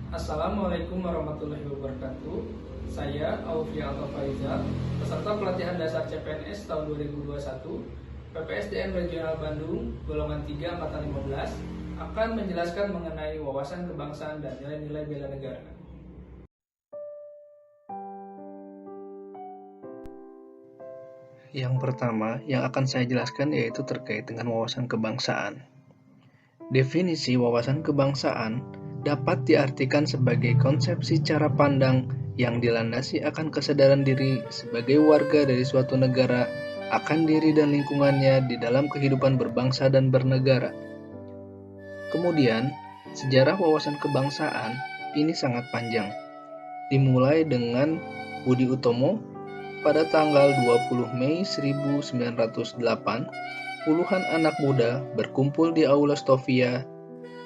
Assalamualaikum warahmatullahi wabarakatuh. Saya Aufi Alta Faizal, peserta pelatihan dasar CPNS tahun 2021, PPSDN Regional Bandung, golongan 3 angkatan 15, akan menjelaskan mengenai wawasan kebangsaan dan nilai-nilai bela negara. Yang pertama yang akan saya jelaskan yaitu terkait dengan wawasan kebangsaan. Definisi wawasan kebangsaan dapat diartikan sebagai konsepsi cara pandang yang dilandasi akan kesadaran diri sebagai warga dari suatu negara akan diri dan lingkungannya di dalam kehidupan berbangsa dan bernegara. Kemudian, sejarah wawasan kebangsaan ini sangat panjang. Dimulai dengan Budi Utomo pada tanggal 20 Mei 1908, puluhan anak muda berkumpul di Aula Stovia,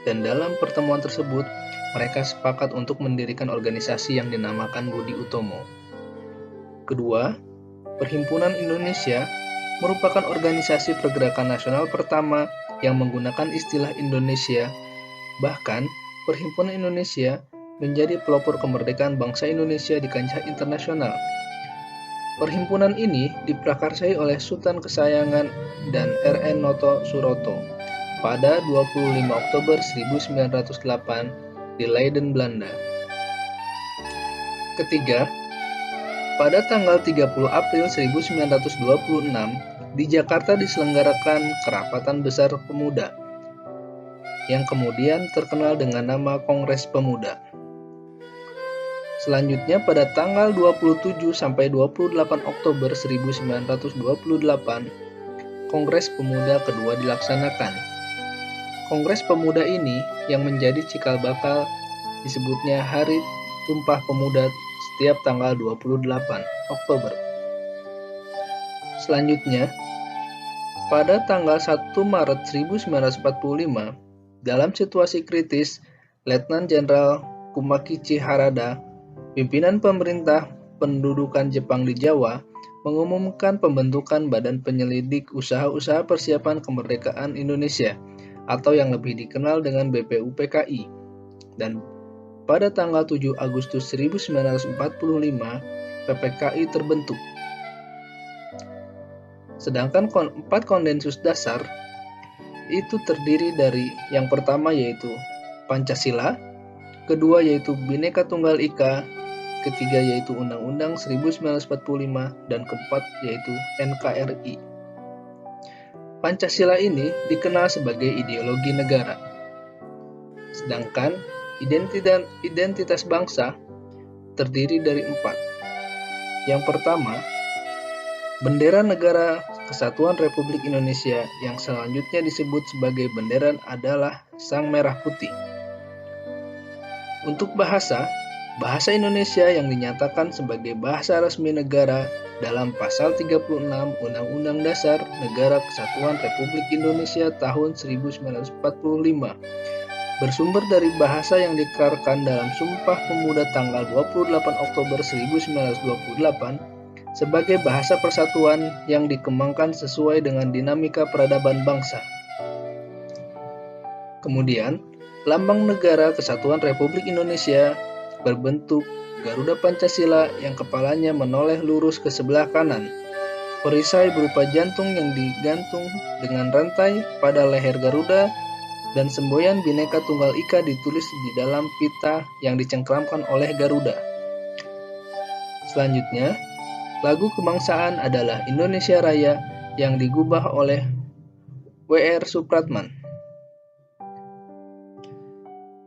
dan dalam pertemuan tersebut, mereka sepakat untuk mendirikan organisasi yang dinamakan Budi Utomo. Kedua, Perhimpunan Indonesia merupakan organisasi pergerakan nasional pertama yang menggunakan istilah Indonesia. Bahkan, Perhimpunan Indonesia menjadi pelopor kemerdekaan bangsa Indonesia di kancah internasional. Perhimpunan ini diprakarsai oleh Sultan Kesayangan dan R.N. Noto Suroto pada 25 Oktober 1908 di Leiden, Belanda. Ketiga, pada tanggal 30 April 1926 di Jakarta diselenggarakan Kerapatan Besar Pemuda yang kemudian terkenal dengan nama Kongres Pemuda. Selanjutnya pada tanggal 27 sampai 28 Oktober 1928, Kongres Pemuda kedua dilaksanakan. Kongres Pemuda ini yang menjadi cikal bakal disebutnya Hari Sumpah Pemuda setiap tanggal 28 Oktober. Selanjutnya, pada tanggal 1 Maret 1945, dalam situasi kritis, Letnan Jenderal Kumakichi Harada, pimpinan pemerintah pendudukan Jepang di Jawa, mengumumkan pembentukan Badan Penyelidik Usaha-Usaha Persiapan Kemerdekaan Indonesia atau yang lebih dikenal dengan BPUPKI. Dan pada tanggal 7 Agustus 1945, PPKI terbentuk. Sedangkan 4 konsensus dasar itu terdiri dari yang pertama yaitu Pancasila, kedua yaitu Bhinneka Tunggal Ika, ketiga yaitu Undang-Undang 1945, dan keempat yaitu NKRI. Pancasila ini dikenal sebagai ideologi negara. Sedangkan identitas bangsa terdiri dari 4. Yang pertama, bendera negara Kesatuan Republik Indonesia yang selanjutnya disebut sebagai bendera adalah Sang Merah Putih. Untuk bahasa Indonesia yang dinyatakan sebagai bahasa resmi negara dalam pasal 36 Undang-Undang Dasar Negara Kesatuan Republik Indonesia tahun 1945 bersumber dari bahasa yang dikerarkan dalam Sumpah Pemuda tanggal 28 Oktober 1928 sebagai bahasa persatuan yang dikembangkan sesuai dengan dinamika peradaban bangsa. Kemudian, lambang negara Kesatuan Republik Indonesia berbentuk Garuda Pancasila yang kepalanya menoleh lurus ke sebelah kanan. Perisai berupa jantung yang digantung dengan rantai pada leher Garuda dan semboyan Bhinneka Tunggal Ika ditulis di dalam pita yang dicengkramkan oleh Garuda. Selanjutnya, lagu kebangsaan adalah Indonesia Raya yang digubah oleh W.R. Supratman.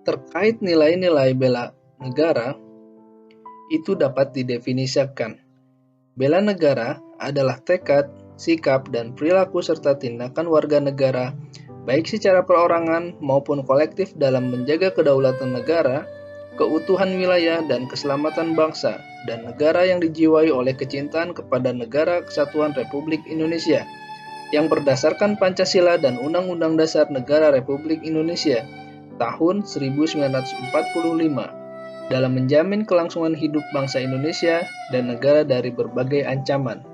Terkait nilai-nilai bela negara, itu dapat didefinisikan. Bela negara adalah tekad, sikap, dan perilaku serta tindakan warga negara, baik secara perorangan maupun kolektif dalam menjaga kedaulatan negara, keutuhan wilayah, dan keselamatan bangsa dan negara yang dijiwai oleh kecintaan kepada negara Kesatuan Republik Indonesia yang berdasarkan Pancasila dan Undang-Undang Dasar Negara Republik Indonesia tahun 1945 dalam menjamin kelangsungan hidup bangsa Indonesia dan negara dari berbagai ancaman.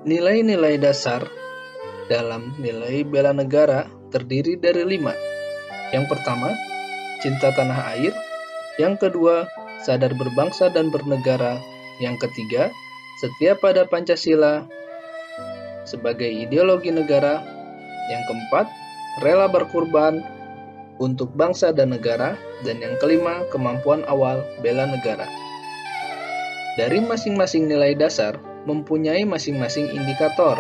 Nilai-nilai dasar dalam nilai bela negara terdiri dari 5. Yang pertama, cinta tanah air. Yang kedua, sadar berbangsa dan bernegara. Yang ketiga, setia pada Pancasila sebagai ideologi negara. Yang keempat, rela berkorban untuk bangsa dan negara. Dan yang kelima, kemampuan awal bela negara. Dari masing-masing nilai dasar mempunyai masing-masing indikator.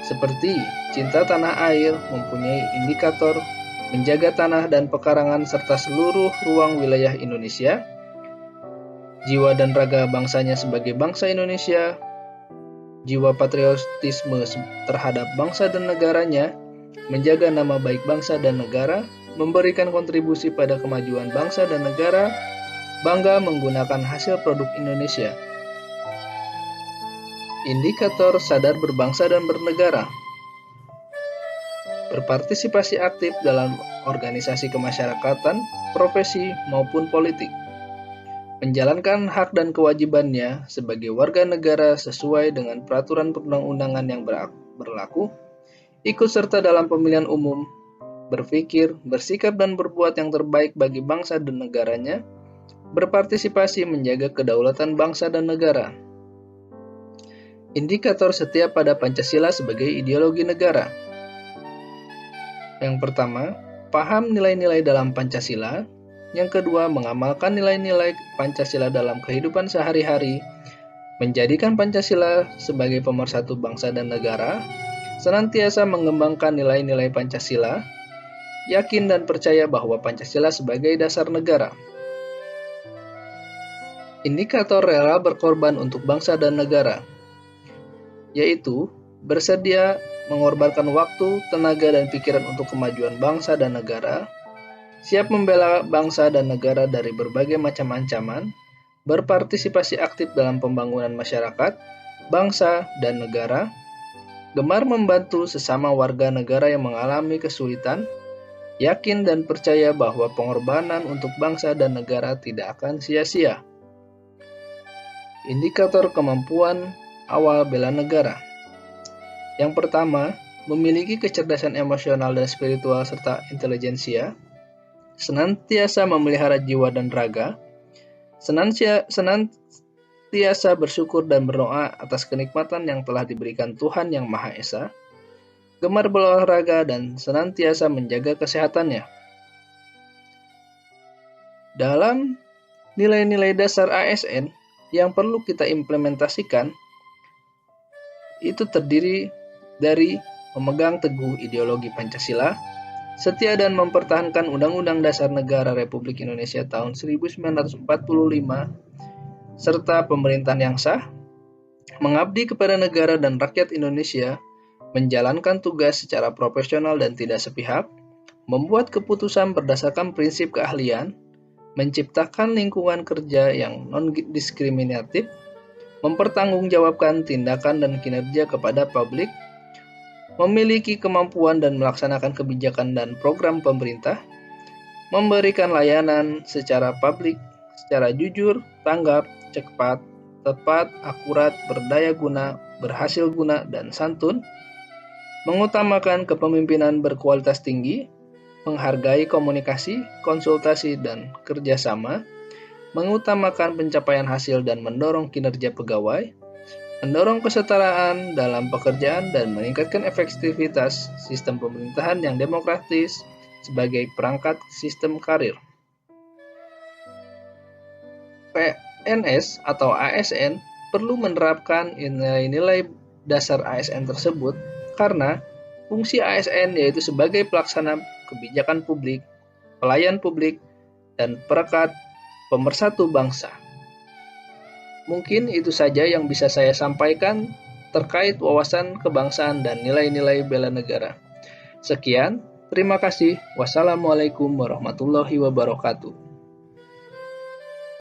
Seperti cinta tanah air mempunyai indikator menjaga tanah dan pekarangan serta seluruh ruang wilayah Indonesia, jiwa dan raga bangsanya sebagai bangsa Indonesia, jiwa patriotisme terhadap bangsa dan negaranya, menjaga nama baik bangsa dan negara, memberikan kontribusi pada kemajuan bangsa dan negara, bangga menggunakan hasil produk Indonesia. Indikator sadar berbangsa dan bernegara. Berpartisipasi aktif dalam organisasi kemasyarakatan, profesi, maupun politik. Menjalankan hak dan kewajibannya sebagai warga negara sesuai dengan peraturan perundang-undangan yang berlaku, ikut serta dalam pemilihan umum, berpikir, bersikap dan berbuat yang terbaik bagi bangsa dan negaranya, berpartisipasi menjaga kedaulatan bangsa dan negara. Indikator setia pada Pancasila sebagai ideologi negara. Yang pertama, paham nilai-nilai dalam Pancasila. Yang kedua, mengamalkan nilai-nilai Pancasila dalam kehidupan sehari-hari, menjadikan Pancasila sebagai pemersatu bangsa dan negara, senantiasa mengembangkan nilai-nilai Pancasila, yakin dan percaya bahwa Pancasila sebagai dasar negara. Indikator rela berkorban untuk bangsa dan negara, yaitu bersedia mengorbankan waktu, tenaga, dan pikiran untuk kemajuan bangsa dan negara, siap membela bangsa dan negara dari berbagai macam ancaman, berpartisipasi aktif dalam pembangunan masyarakat, bangsa, dan negara, gemar membantu sesama warga negara yang mengalami kesulitan, yakin dan percaya bahwa pengorbanan untuk bangsa dan negara tidak akan sia-sia. Indikator kemampuan awal bela negara. Yang pertama, memiliki kecerdasan emosional dan spiritual serta intelijensia, senantiasa memelihara jiwa dan raga, senantiasa bersyukur dan berdoa atas kenikmatan yang telah diberikan Tuhan Yang Maha Esa, gemar berolahraga dan senantiasa menjaga kesehatannya. Dalam nilai-nilai dasar ASN yang perlu kita implementasikan, itu terdiri dari memegang teguh ideologi Pancasila, setia dan mempertahankan Undang-Undang Dasar Negara Republik Indonesia tahun 1945, serta pemerintahan yang sah, mengabdi kepada negara dan rakyat Indonesia, menjalankan tugas secara profesional dan tidak sepihak, membuat keputusan berdasarkan prinsip keahlian, menciptakan lingkungan kerja yang non-diskriminatif, mempertanggungjawabkan tindakan dan kinerja kepada publik, memiliki kemampuan dan melaksanakan kebijakan dan program pemerintah, memberikan layanan secara publik, secara jujur, tanggap, cepat, tepat, akurat, berdaya guna, berhasil guna, dan santun, mengutamakan kepemimpinan berkualitas tinggi, menghargai komunikasi, konsultasi, dan kerjasama, mengutamakan pencapaian hasil dan mendorong kinerja pegawai, mendorong kesetaraan dalam pekerjaan dan meningkatkan efektivitas sistem pemerintahan yang demokratis sebagai perangkat sistem karir. PNS atau ASN perlu menerapkan nilai-nilai dasar ASN tersebut karena fungsi ASN yaitu sebagai pelaksana kebijakan publik, pelayan publik, dan perekat pemersatu bangsa. Mungkin itu saja yang bisa saya sampaikan terkait wawasan kebangsaan dan nilai-nilai bela negara. Sekian, terima kasih. Wassalamualaikum warahmatullahi wabarakatuh.